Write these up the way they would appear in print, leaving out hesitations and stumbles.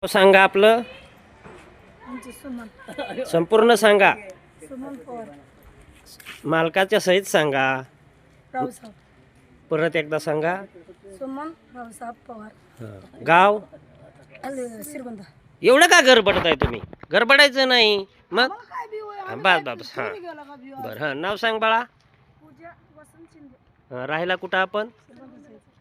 सांगा आपलं संपूर्ण सांगा. मालकाच्या सहित सांगा. परत एकदा सांगा. सुमन रावसाहेब पवार. गाव श्रीगोंदा. एवढं का गडबडत आहे तुम्ही? गडबडायचं नाही मग. बस बस हां बरं हां नाव सांग बाळा. पूजा वसंत शिंदे. राहिला कुठं आपण?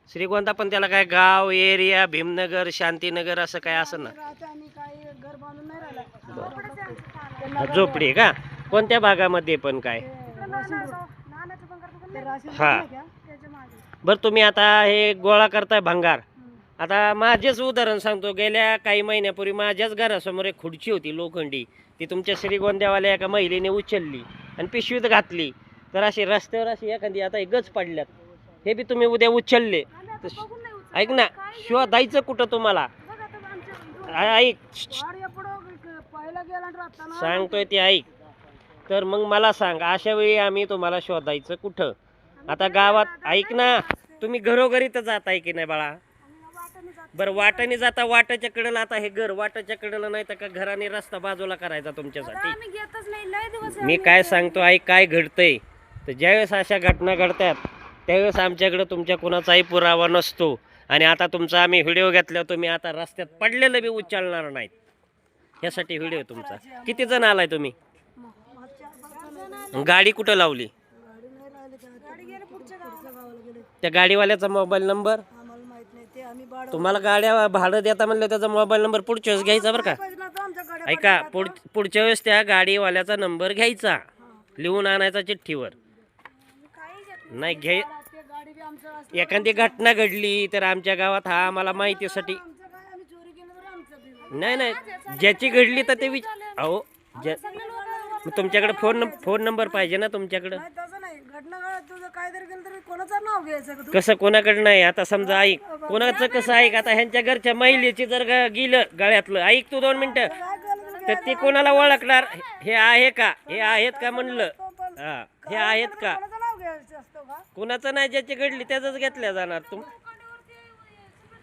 श्रीगोंदा. पण त्याला काय गाव एरिया भीमनगर शांतीनगर असं काय असं ना? घर बांधून नाही राहिला. झोपडी आहे का? कोणत्या भागामध्ये पण काय? हा बरं तुम्ही आता हे गोळा करताय भंगार. आता माझेच उदाहरण सांगतो. गेल्या काही महिन्यापूर्वी माझ्याच घरासमोर एक खुर्ची होती लोखंडी. ती तुमच्या श्रीगोंद्यावाल्या एका महिलेने उचलली आणि पिशवीत घातली. तर अशी रस्त्यावर अशी एखादी आता गच पडल्यात. हे बी तुम्ही उद्या उचलले. ऐक ना शोधायचं कुठं तुम्हाला? ऐक सांगतोय ते ऐक. तर मग मला सांग अशा वेळी आम्ही तुम्हाला शोधायचं कुठं? आता गावात ऐक ना तुम्ही घरोघरी तर जाताय की नाही बाळा? बरं वाटाने जाता वाटाच्या कडेला. आता हे घर वाटाच्या कडेला नाही तर का घराने रस्ता बाजूला करायचा तुमच्यासाठी? मी काय सांगतो ऐक काय घडतंय. तर ज्यावेळेस अशा घटना घडतात त्यावेळेस आमच्याकडे तुमच्या कुणाचाही पुरावा नसतो. आणि आता तुमचा आम्ही व्हिडिओ घेतला तुम्ही आता रस्त्यात पडलेलं बी उचलणार नाहीत. ह्यासाठी व्हिडिओ तुमचा. किती जण आलाय तुम्ही? गाडी कुठं लावली? त्या गाडीवाल्याचा मोबाईल नंबर तुम्हाला गाड्या भाडं देता म्हणलं त्याचा मोबाईल नंबर पुढच्या वेळेस घ्यायचा बरं का? ऐका पुढच्या वेळेस त्या गाडीवाल्याचा नंबर घ्यायचा लिहून आणायचा चिठ्ठीवर. नाही घे एखादी घटना घडली तर आमच्या गावात हा आम्हाला माहितीसाठी नाही नाही ज्याची घडली तर ते अहो तुमच्याकडे फोन नंबर पाहिजे ना तुमच्याकडे. कसं कोणाकडे नाही? आता समजा ऐक कोणाचं कसं ऐक. आता ह्यांच्या घरच्या महिलेची जर गेलं गळ्यातलं ऐक तू 2 मिनिटं तर ते कोणाला ओळखणार? हे आहे का? हे आहेत का म्हणलं? हा हे आहेत का? कुणाचं नाही ज्याची घडली त्याच घेतल्या जाणार.